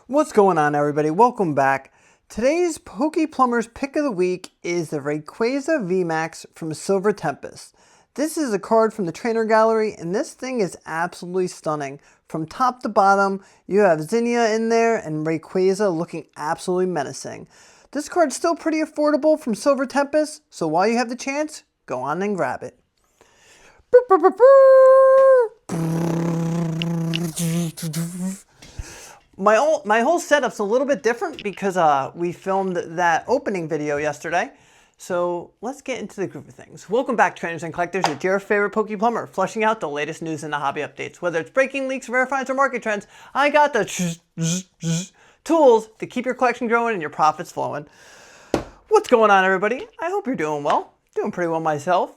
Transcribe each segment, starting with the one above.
What's going on, everybody? Welcome back. Today's Plumber's pick of the week is the Rayquaza VMAX from Silver Tempest. This is a card from the trainer gallery, and this thing is absolutely stunning. From top to bottom, you have Zinnia in there and Rayquaza looking absolutely menacing. This card's still pretty affordable from Silver Tempest, so while you have the chance, go on and grab it. My whole setup's a little bit different because we filmed that opening video yesterday. So let's get into the groove of things. Welcome back, trainers and collectors. It's your favorite Plumber, flushing out the latest news and the hobby updates. Whether it's breaking leaks, rare finds, or market trends, I got the tools to keep your collection growing and your profits flowing. What's going on, everybody? I hope you're doing well. Doing pretty well myself.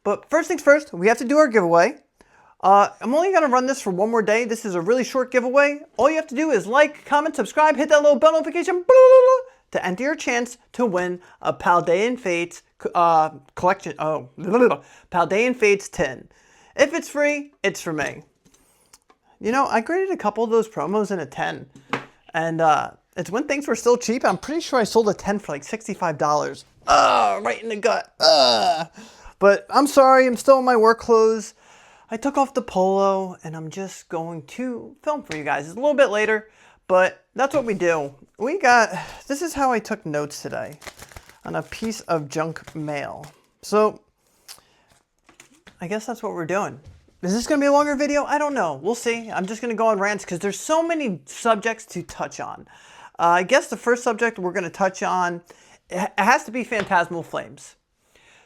But first things first, we have to do our giveaway. I'm only going to run this for one more day. This is a really short giveaway. All you have to do is like, comment, subscribe, hit that little bell notification to enter your chance to win a Paldean Fates collection. Oh, Paldean Fates tin. If it's free, it's for me. You know, I graded a couple of those promos in a 10. And it's when things were still cheap. I'm pretty sure I sold a 10 for like $65. Right in the gut. But I'm sorry, I'm still in my work clothes. I took off the polo and I'm just going to film for you guys. It's a little bit later, but that's what we do. This is how I took notes today on a piece of junk mail. So I guess that's what we're doing. Is this going to be a longer video? I don't know. We'll see. I'm just going to go on rants because there's so many subjects to touch on. I guess the first subject we're going to touch on, it has to be Phantasmal Flames.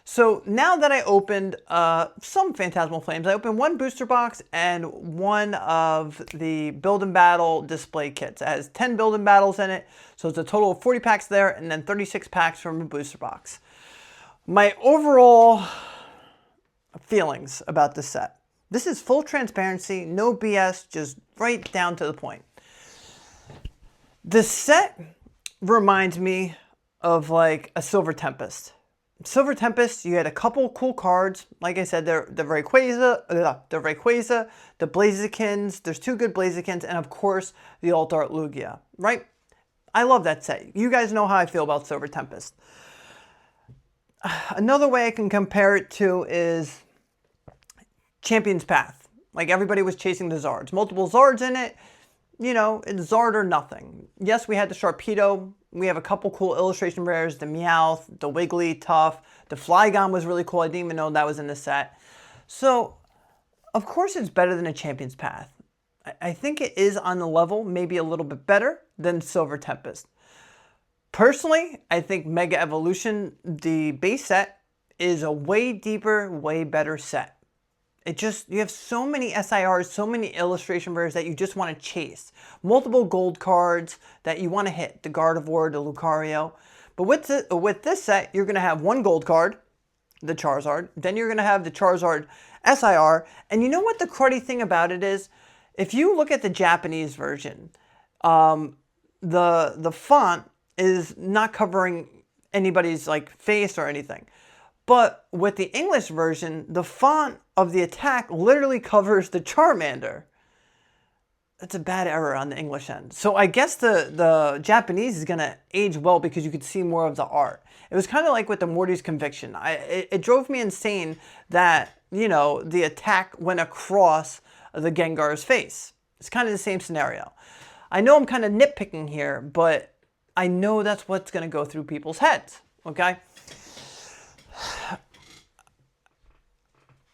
So now that I opened some Phantasmal Flames, I opened one booster box and one of the Build and Battle display kits. It has 10 Build and Battles in it, so it's a total of 40 packs there and then 36 packs from a booster box. My overall feelings about this set. This is full transparency, no BS, just right down to the point. This set reminds me of like a Silver Tempest. Silver Tempest, you had a couple cool cards. Like I said, the Rayquaza, the Blazikins. There's two good Blazikins, and of course, the Alt Art Lugia, right? I love that set. You guys know how I feel about Silver Tempest. Another way I can compare it to is Champion's Path. Like everybody was chasing the Zards. Multiple Zards in it. You know, it's Zard or nothing. Yes, we had the Sharpedo. We have a couple cool illustration rares, the Meowth, the Wigglytuff, the Flygon was really cool. I didn't even know that was in the set. So, of course it's better than a Champion's Path. I think it is on the level, maybe a little bit better than Silver Tempest. Personally, I think Mega Evolution, the base set, is a way deeper, way better set. You have so many SIRs, so many illustration rares that you just want to chase. Multiple gold cards that you want to hit, the Gardevoir, the Lucario. But with this set, you're going to have one gold card, the Charizard. Then you're going to have the Charizard SIR. And you know what the cruddy thing about it is? If you look at the Japanese version, the font is not covering anybody's like face or anything. But with the English version, the font of the attack literally covers the Charmander. That's a bad error on the English end. So I guess the Japanese is going to age well because you could see more of the art. It was kind of like with the Morty's Conviction. It drove me insane that, you know, the attack went across the Gengar's face. It's kind of the same scenario. I know I'm kind of nitpicking here, but I know that's what's going to go through people's heads, okay?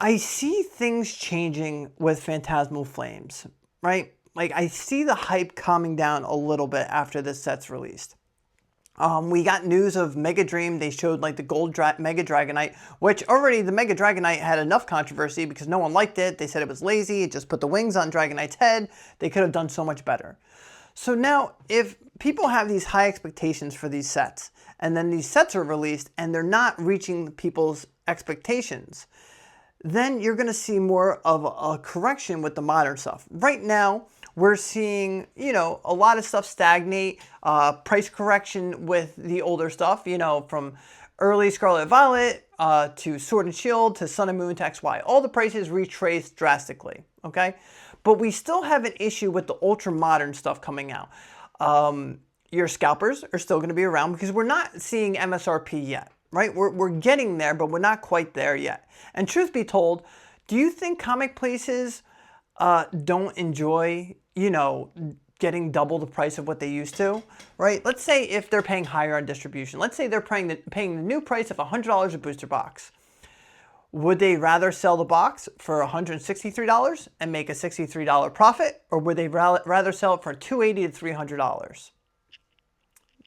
I see things changing with Phantasmal Flames, right? Like, I see the hype calming down a little bit after this set's released. We got news of Mega Dream. They showed like the gold Mega Dragonite, which already the Mega Dragonite had enough controversy because no one liked it. They said it was lazy. It just put the wings on Dragonite's head. They could have done so much better. So now, if people have these high expectations for these sets, and then these sets are released and they're not reaching people's expectations, then you're going to see more of a correction with the modern stuff. Right now, we're seeing, you know, a lot of stuff stagnate, price correction with the older stuff, you know, from early Scarlet Violet to Sword and Shield to Sun and Moon to XY. All the prices retraced drastically, okay? But we still have an issue with the ultra modern stuff coming out. Your scalpers are still going to be around because we're not seeing MSRP yet, right? We're getting there, but we're not quite there yet. And truth be told, do you think comic places don't enjoy, getting double the price of what they used to, right? Let's say if they're paying higher on distribution. Let's say they're paying the new price of $100 a booster box. Would they rather sell the box for $163 and make a $63 profit, or would they rather sell it for $280 to $300?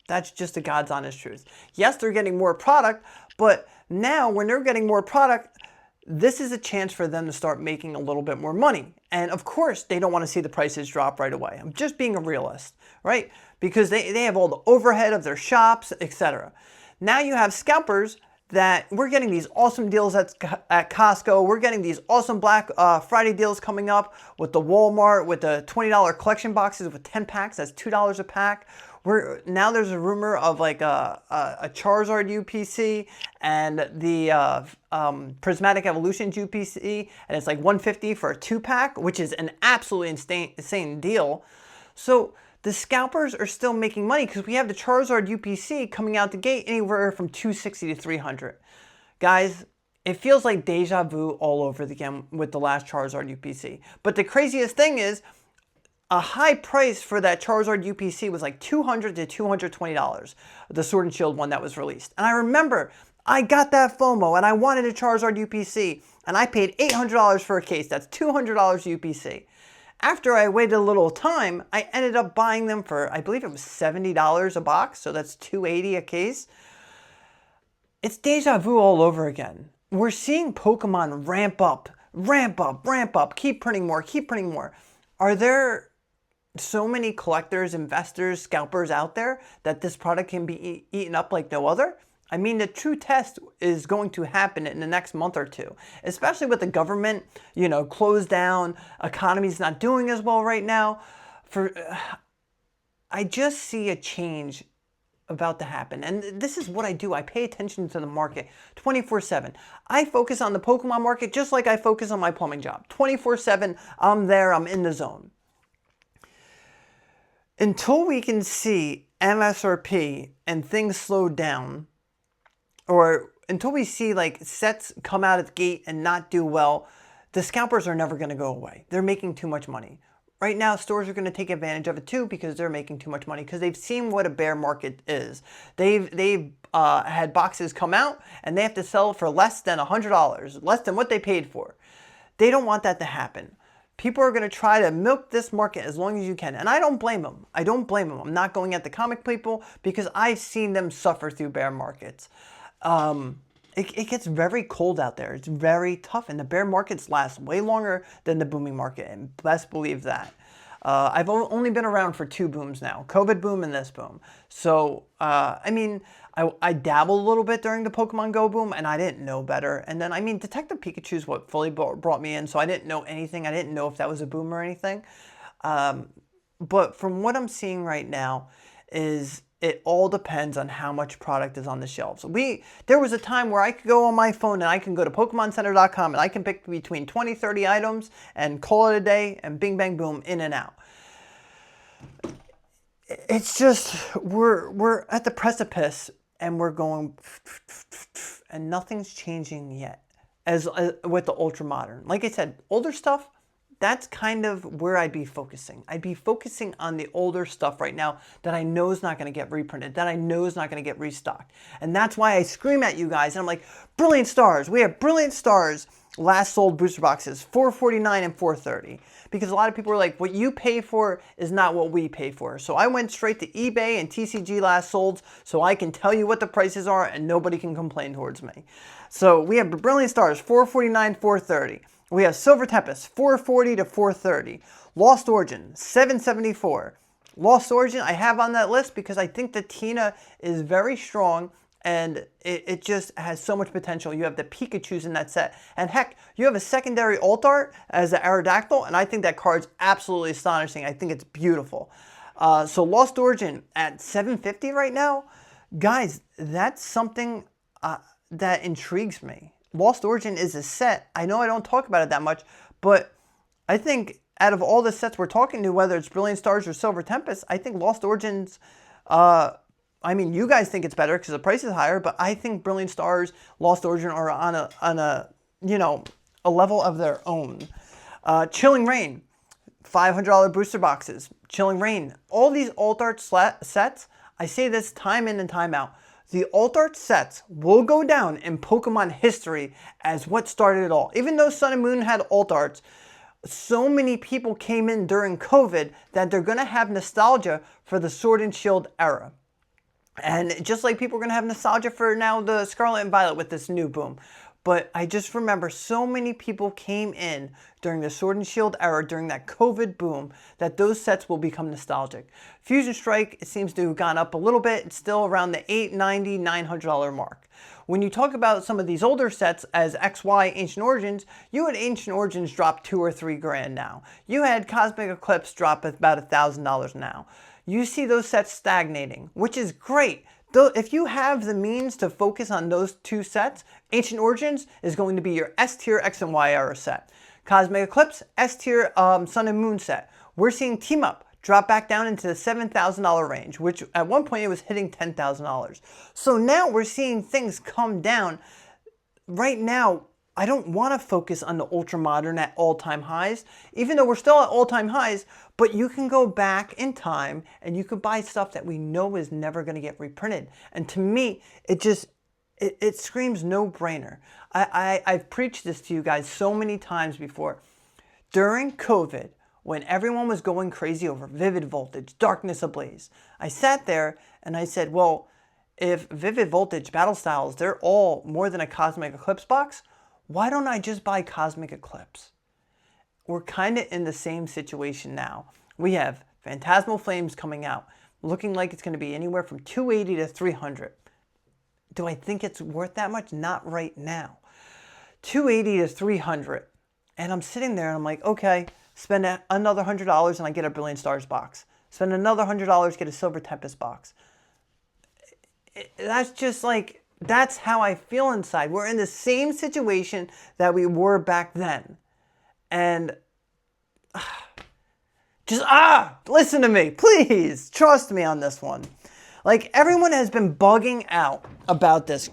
That's just the God's honest truth. Yes, they're getting more product, but now when they're getting more product, this is a chance for them to start making a little bit more money. And of course, they don't want to see the prices drop right away. I'm just being a realist, right? Because they have all the overhead of their shops, etc. Now you have scalpers that we're getting these awesome deals at Costco. We're getting these awesome Black Friday deals coming up with the Walmart, with the $20 collection boxes with 10 packs. That's $2 a pack. Now there's a rumor of like a Charizard UPC and the Prismatic Evolutions UPC, and it's like $150 for a 2-pack, which is an absolutely insane deal. So the scalpers are still making money because we have the Charizard UPC coming out the gate anywhere from $260 to $300. Guys, it feels like deja vu all over again with the last Charizard UPC. But the craziest thing is, a high price for that Charizard UPC was like $200 to $220, the Sword and Shield one that was released. And I remember I got that FOMO and I wanted a Charizard UPC and I paid $800 for a case. That's $200 UPC. After I waited a little time, I ended up buying them for, I believe it was $70 a box, so that's $280 a case. It's deja vu all over again. We're seeing Pokemon ramp up, keep printing more. Are there so many collectors, investors, scalpers out there that this product can be eaten up like no other? I mean, the true test is going to happen in the next month or two, especially with the government, closed down, economy's not doing as well right now. I just see a change about to happen. And this is what I do. I pay attention to the market 24/7. I focus on the Pokemon market just like I focus on my plumbing job. 24/7, I'm there, I'm in the zone. Until we can see MSRP and things slow down, or until we see like sets come out of the gate and not do well, the scalpers are never going to go away. They're making too much money. Right now, stores are going to take advantage of it too because they're making too much money because they've seen what a bear market is. They've had boxes come out and they have to sell for less than $100, less than what they paid for. They don't want that to happen. People are going to try to milk this market as long as you can. And I don't blame them. I'm not going at the comic people because I've seen them suffer through bear markets. It gets very cold out there. It's very tough. And the bear markets last way longer than the booming market. And best believe that. I've only been around for 2 booms now. COVID boom and this boom. So, I dabbled a little bit during the Pokemon Go boom, and I didn't know better. And then, Detective Pikachu is what fully brought me in, so I didn't know anything. I didn't know if that was a boom or anything. But from what I'm seeing right now is it all depends on how much product is on the shelves. There was a time where I could go on my phone and I can go to PokemonCenter.com and I can pick between 20, 30 items and call it a day and bing, bang, boom, in and out. It's just, we're at the precipice and we're going, and nothing's changing yet as with the ultra modern. Like I said, older stuff, that's kind of where I'd be focusing. I'd be focusing on the older stuff right now that I know is not going to get reprinted, that I know is not going to get restocked. And that's why I scream at you guys. And I'm like, Brilliant Stars. We have Brilliant Stars last sold booster boxes, $449 and $430. Because a lot of people are like, what you pay for is not what we pay for. So I went straight to eBay and TCG last sold so I can tell you what the prices are and nobody can complain towards me. So we have Brilliant Stars, $449, $430. We have Silver Tempest, $440 to $430. Lost Origin, $774. Lost Origin I have on that list because I think the Tina is very strong and it just has so much potential. You have the Pikachus in that set. And heck, you have a secondary alt art as the Aerodactyl, and I think that card's absolutely astonishing. I think it's beautiful. So Lost Origin at $750 right now. Guys, that's something that intrigues me. Lost Origin is a set. I know I don't talk about it that much, but I think out of all the sets we're talking to, whether it's Brilliant Stars or Silver Tempest, I think Lost Origins, I mean, you guys think it's better because the price is higher, but I think Brilliant Stars, Lost Origin are on a you know, a level of their own. Chilling Reign, $500 booster boxes. Chilling Reign. All these alt art sets, I say this time in and time out. The alt art sets will go down in Pokemon history as what started it all. Even though Sun and Moon had alt arts, so many people came in during COVID that they're going to have nostalgia for the Sword and Shield era. And just like people are going to have nostalgia for now the Scarlet and Violet with this new boom. But I just remember so many people came in during the Sword and Shield era, during that COVID boom, that those sets will become nostalgic. Fusion Strike, it seems to have gone up a little bit. It's still around the $890, $900 mark. When you talk about some of these older sets as XY Ancient Origins, you had Ancient Origins drop $2 or $3 grand now. You had Cosmic Eclipse drop about $1,000 now. You see those sets stagnating, which is great. Though, if you have the means to focus on those two sets, Ancient Origins is going to be your S tier X and Y era set. Cosmic Eclipse, S tier Sun and Moon set. We're seeing Team Up drop back down into the $7,000 range, which at one point it was hitting $10,000. So now we're seeing things come down. Right now, I don't want to focus on the Ultra Modern at all-time highs, even though we're still at all-time highs, but you can go back in time and you could buy stuff that we know is never going to get reprinted. And to me, it screams no-brainer. I've preached this to you guys so many times before. During COVID, when everyone was going crazy over Vivid Voltage, Darkness Ablaze, I sat there and I said, well, if Vivid Voltage Battle Styles, they're all more than a Cosmic Eclipse box, why don't I just buy Cosmic Eclipse? We're kind of in the same situation now. We have Phantasmal Flames coming out, looking like it's going to be anywhere from $280 to $300. Do I think it's worth that much? Not right now. $280 to $300. And I'm sitting there and I'm like, okay, spend another $100 and I get a Brilliant Stars box. Spend another $100, get a Silver Tempest box. That's just like, that's how I feel inside. We're in the same situation that we were back then. And listen to me, please. Trust me on this one. Like, everyone has been bugging out about this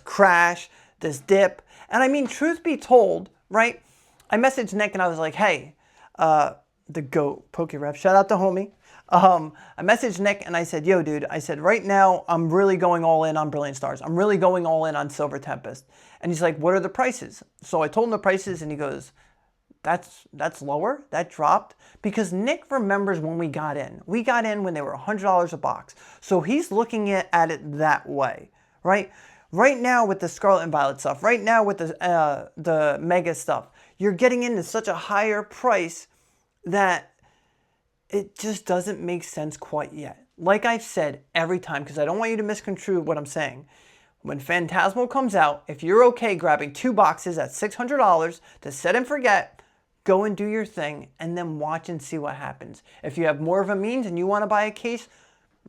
crash, this dip. And I mean, truth be told, right? I messaged Nick and I was like, hey, the GOAT, PokeRef, shout out to homie. I messaged Nick and I said, yo, dude, I said, right now, I'm really going all in on Brilliant Stars. I'm really going all in on Silver Tempest. And he's like, what are the prices? So I told him the prices and he goes, that's lower? That dropped? Because Nick remembers when we got in. We got in when they were $100 a box. So he's looking at it that way, right? Right now with the Scarlet and Violet stuff, right now with the Mega stuff, you're getting into such a higher price that it just doesn't make sense quite yet. Like I've said every time, because I don't want you to misconstrue what I'm saying. When Phantasmal comes out, if you're okay grabbing 2 boxes at $600 to set and forget, go and do your thing and then watch and see what happens. If you have more of a means and you want to buy a case,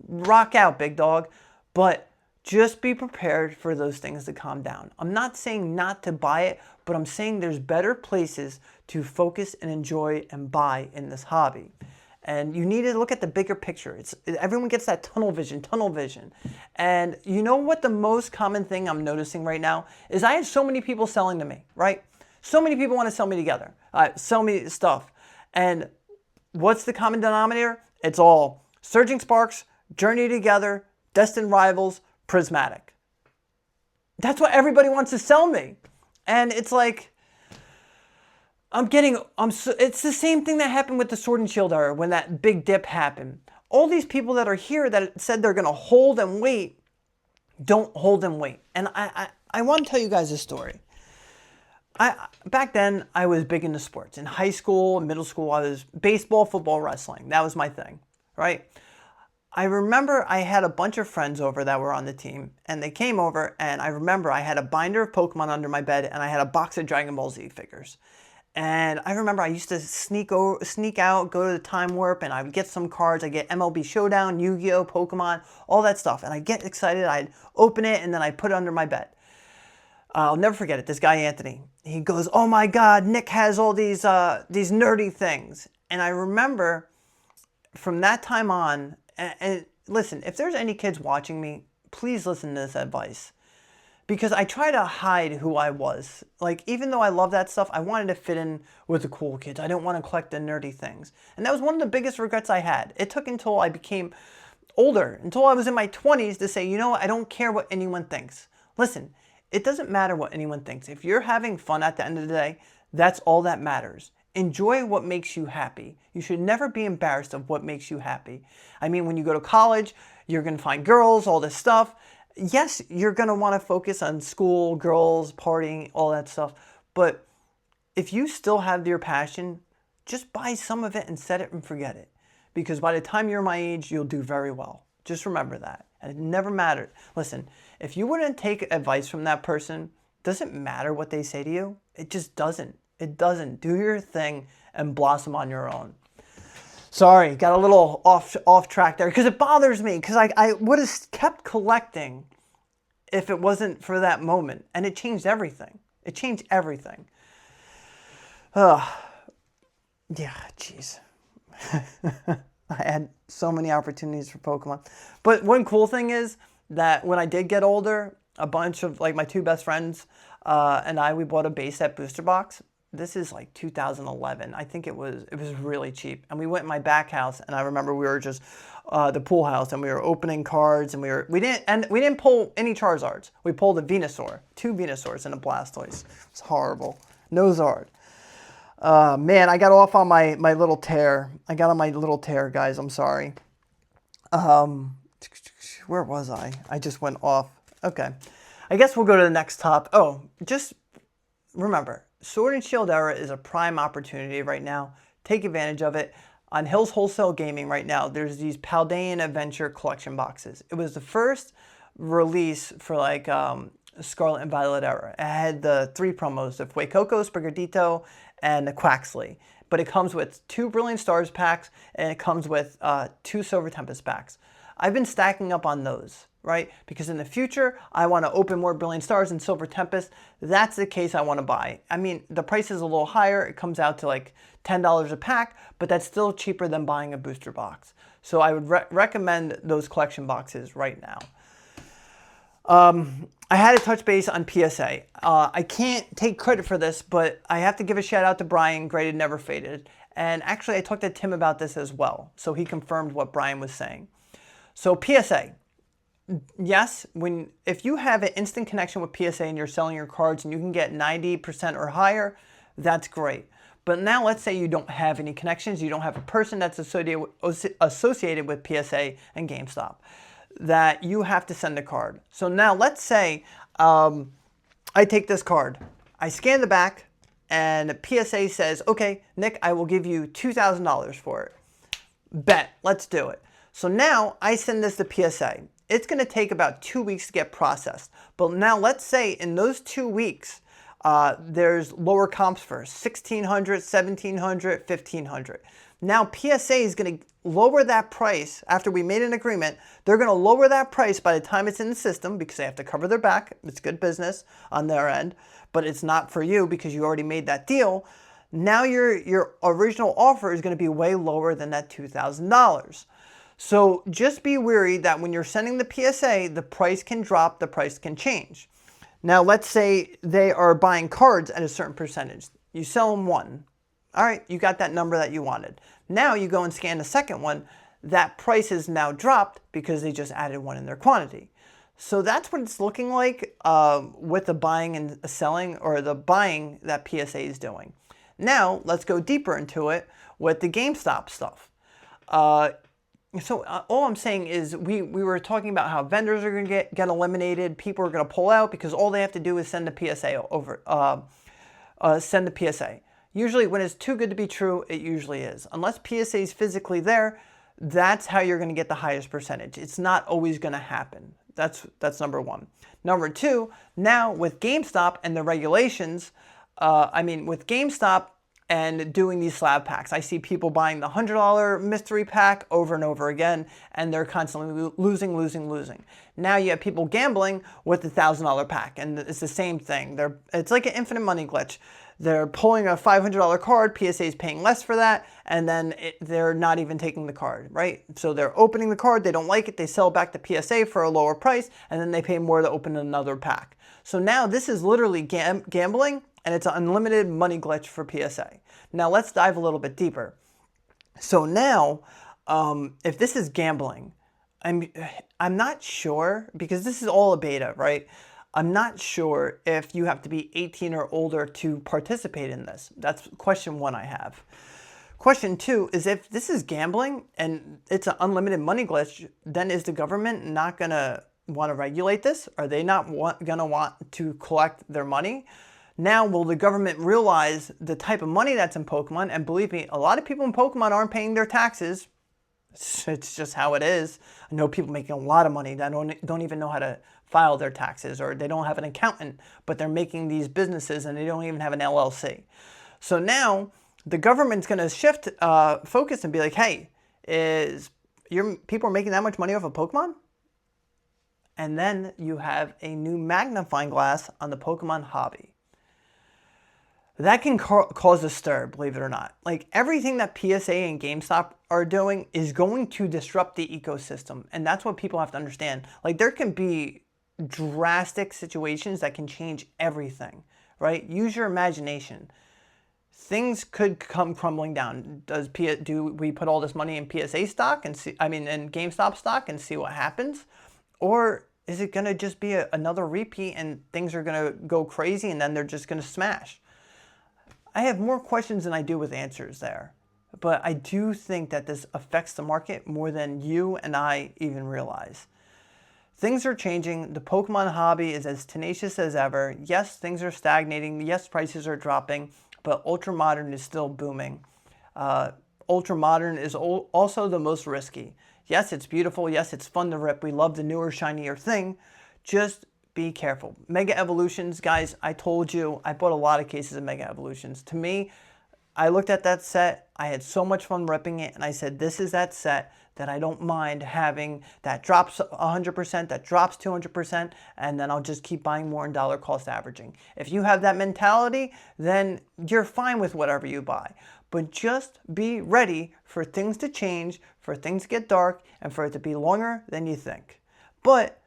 rock out, big dog. But just be prepared for those things to calm down. I'm not saying not to buy it, but I'm saying there's better places to focus and enjoy and buy in this hobby. And you need to look at the bigger picture. Everyone gets that tunnel vision. And you know what the most common thing I'm noticing right now is I have so many people selling to me, right? So many people want to sell me together, sell me stuff. And what's the common denominator? It's all Surging Sparks, Journey Together, Destined Rivals, Prismatic. That's what everybody wants to sell me. And it's like, it's the same thing that happened with the Sword and Shield era when that big dip happened. All these people that are here that said they're going to hold and wait, don't hold and wait. And I want to tell you guys a story. Back then, I was big into sports. In high school, middle school, I was baseball, football, wrestling. That was my thing, right? I remember I had a bunch of friends over that were on the team, and they came over, and I remember I had a binder of Pokemon under my bed, and I had a box of Dragon Ball Z figures. And I remember I used to sneak out, go to the Time Warp, and I would get some cards. I'd get MLB Showdown, Yu-Gi-Oh, Pokemon, all that stuff. And I'd get excited, I'd open it, and then I'd put it under my bed. I'll never forget it, this guy Anthony. He goes, oh my God, Nick has all these nerdy things. And I remember from that time on, and listen, if there's any kids watching me, please listen to this advice. Because I try to hide who I was. Like, even though I love that stuff, I wanted to fit in with the cool kids. I didn't want to collect the nerdy things. And that was one of the biggest regrets I had. It took until I became older, until I was in my 20s to say, you know what, I don't care what anyone thinks. Listen, it doesn't matter what anyone thinks. If you're having fun at the end of the day, that's all that matters. Enjoy what makes you happy. You should never be embarrassed of what makes you happy. I mean, when you go to college, you're going to find girls, all this stuff. Yes, you're going to want to focus on school, girls, partying, all that stuff. But if you still have your passion, just buy some of it and set it and forget it. Because by the time you're my age, you'll do very well. Just remember that. And it never mattered. Listen, if you wouldn't take advice from that person, doesn't matter what they say to you. It just doesn't. It doesn't. Do your thing and blossom on your own. Sorry, got a little off track there because it bothers me because I would have kept collecting if it wasn't for that moment. And it changed everything. It changed everything. Yeah, jeez. I had so many opportunities for Pokemon. But one cool thing is that when I did get older, a bunch of like my two best friends and we bought a base set booster box. This is like 2011. I think it was really cheap. And we went in my back house, and I remember we were just the pool house, and we were opening cards, and we didn't pull any Charizards. We pulled a Venusaur, 2 Venusaurs, and a Blastoise. It's horrible. No Zard. Man, I got off on my little tear. I got on my little tear, guys. I'm sorry. Where was I? I just went off. Okay. I guess we'll go to the next top. Oh, just remember, Sword and Shield era is a prime opportunity right now. Take advantage of it. On Hills Wholesale Gaming right now, there's these Paldean Adventure collection boxes. It was the first release for like Scarlet and Violet era. It had the 3 promos, the Fuecoco, Sprigatito, and the Quaxley. But it comes with 2 Brilliant Stars packs, and it comes with 2 Silver Tempest packs. I've been stacking up on those, right? Because in the future, I want to open more Brilliant Stars and Silver Tempest. That's the case I want to buy. I mean, the price is a little higher. It comes out to like $10 a pack, but that's still cheaper than buying a booster box. So I would recommend those collection boxes right now. I had to touch base on PSA. I can't take credit for this, but I have to give a shout out to Brian, Graded Never Faded. And actually, I talked to Tim about this as well. So he confirmed what Brian was saying. So PSA. Yes, if you have an instant connection with PSA and you're selling your cards and you can get 90% or higher, that's great. But now let's say you don't have any connections, you don't have a person that's associated with PSA and GameStop, that you have to send a card. So now let's say I take this card, I scan the back, and PSA says, okay, Nick, I will give you $2,000 for it. Bet, let's do it. So now I send this to PSA. It's going to take about 2 weeks to get processed. But now let's say in those 2 weeks, there's lower comps for $1,600, $1,700, $1,500. Now PSA is going to lower that price after we made an agreement. They're going to lower that price by the time it's in the system because they have to cover their back. It's good business on their end, but it's not for you because you already made that deal. Now your original offer is going to be way lower than that $2,000. So just be wary that when you're sending the PSA, the price can drop, the price can change. Now let's say they are buying cards at a certain percentage. You sell them 1. All right, you got that number that you wanted. Now you go and scan the second one. That price is now dropped because they just added 1 in their quantity. So that's what it's looking like with the buying and selling, or the buying that PSA is doing. Now let's go deeper into it with the GameStop stuff. So all I'm saying is we were talking about how vendors are going to get eliminated. People are going to pull out because all they have to do is send the PSA over. Send the PSA. Usually when it's too good to be true, it usually is. Unless PSA is physically there, that's how you're going to get the highest percentage. It's not always going to happen. That's number 1. Number 2, now with GameStop and the regulations, with GameStop and doing these slab packs, I see people buying the $100 mystery pack over and over again, and they're constantly losing. Now you have people gambling with the $1,000 pack, and it's the same thing. It's like an infinite money glitch. they're pulling a $500 card, PSA is paying less for that, and then they're not even taking the card, right? So they're opening the card, they don't like it, they sell back to PSA for a lower price, and then they pay more to open another pack. So now this is literally gambling, and it's an unlimited money glitch for PSA. Now let's dive a little bit deeper. So now, if this is gambling, I'm not sure, because this is all a beta, right? I'm not sure if you have to be 18 or older to participate in this. That's question one I have. Question two is, if this is gambling and it's an unlimited money glitch, then is the government not going to want to regulate this? Are they not going to want to collect their money? Now, will the government realize the type of money that's in Pokemon? And believe me, a lot of people in Pokemon aren't paying their taxes. It's just how it is. I know people making a lot of money that don't even know how to file their taxes, or they don't have an accountant, but they're making these businesses and they don't even have an LLC. So now the government's going to shift focus and be like, hey, people are making that much money off of Pokemon? And then you have a new magnifying glass on the Pokemon Hobby. That can cause a stir, believe it or not. Like, everything that PSA and GameStop are doing is going to disrupt the ecosystem. And that's what people have to understand. Like, there can be drastic situations that can change everything, right? Use your imagination. Things could come crumbling down. Do we put all this money in PSA stock and in GameStop stock and see what happens? Or is it going to just be another repeat and things are going to go crazy and then they're just going to smash? I have more questions than I do with answers there. But I do think that this affects the market more than you and I even realize. Things are changing. The Pokemon hobby is as tenacious as ever. Yes, things are stagnating. Yes, prices are dropping. But Ultra Modern is still booming. Ultra Modern is also the most risky. Yes, it's beautiful. Yes, it's fun to rip. We love the newer, shinier thing. Just be careful. Mega Evolutions, guys, I told you, I bought a lot of cases of Mega Evolutions. To me, I looked at that set, I had so much fun ripping it, and I said, this is that set that I don't mind having that drops 100%, that drops 200%, and then I'll just keep buying more in dollar cost averaging. If you have that mentality, then you're fine with whatever you buy. But just be ready for things to change, for things to get dark, and for it to be longer than you think. But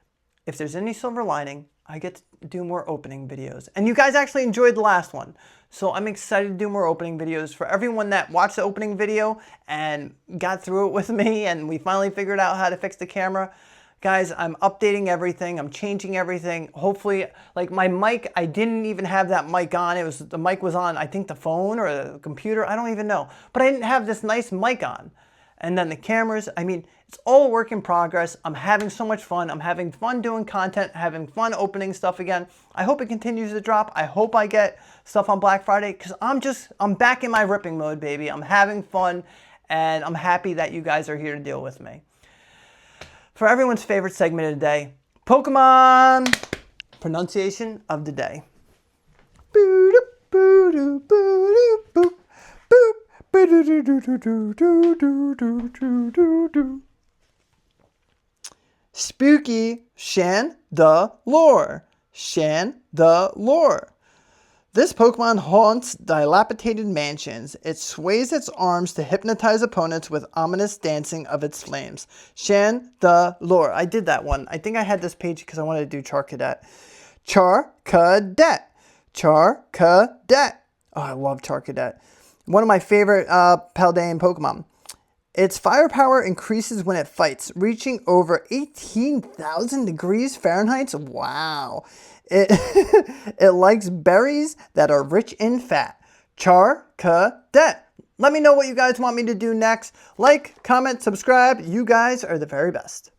if there's any silver lining, I get to do more opening videos. And you guys actually enjoyed the last one. So I'm excited to do more opening videos. For everyone that watched the opening video and got through it with me and we finally figured out how to fix the camera, guys, I'm updating everything. I'm changing everything. Hopefully, like my mic, I didn't even have that mic on. The mic was on, I think, the phone or the computer. I don't even know. But I didn't have this nice mic on. And then the cameras, it's all a work in progress. I'm having so much fun. I'm having fun doing content, having fun opening stuff again. I hope it continues to drop. I hope I get stuff on Black Friday, because I'm back in my ripping mode, baby. I'm having fun, and I'm happy that you guys are here to deal with me. For everyone's favorite segment of the day, Pokemon pronunciation of the day. Spooky Chandelure. Chandelure. This Pokemon haunts dilapidated mansions. It sways its arms to hypnotize opponents with ominous dancing of its flames. Chandelure. I did that one. I think I had this page because I wanted to do Charcadet. Charcadet. Charcadet. Oh, I love Charcadet. One of my favorite Paldean Pokemon. Its firepower increases when it fights, reaching over 18,000 degrees Fahrenheit. Wow. It likes berries that are rich in fat. Charcadet. Let me know what you guys want me to do next. Like, comment, subscribe. You guys are the very best.